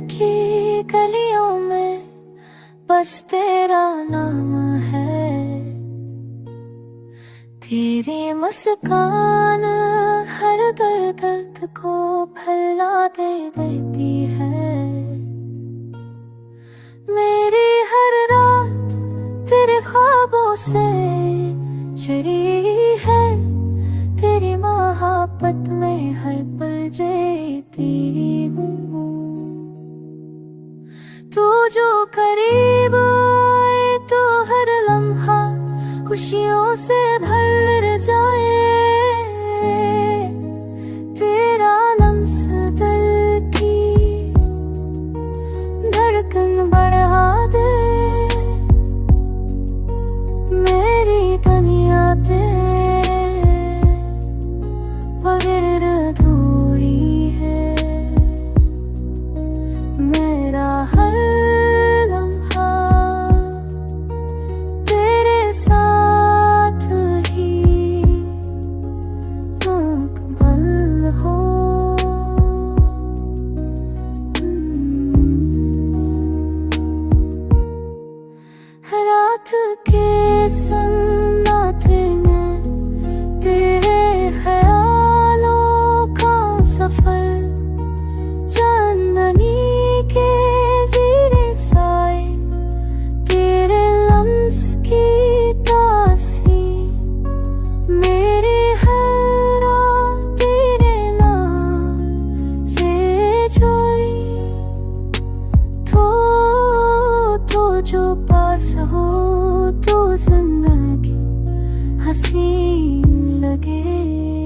की गलियों में बस तेरा नाम है। तेरी मुस्कान हर दर्द को भुला दे देती है। मेरी हर रात तेरे ख्वाबों से चढ़ी है। तेरी मोहब्बत में हर पल जीती हूँ। तू जो करीब आए तो हर लम्हा खुशियों से भर जाए। तेरा लम्स दिल की धड़कन बढ़ा दे। मेरी दुनिया तेरे बगैर अधूरी है। मेरा हर लम्हा तेरे साथ ही मुकम्मल हो। रात के सन्नाटे में तेरे ख्यालों का सफर। चांदनी के जीरे साए तेरे लम्स की तासी। मेरी हर रात तेरे नाम से जोई। तो जो पास हो तो जिंदगी हसीन लगे।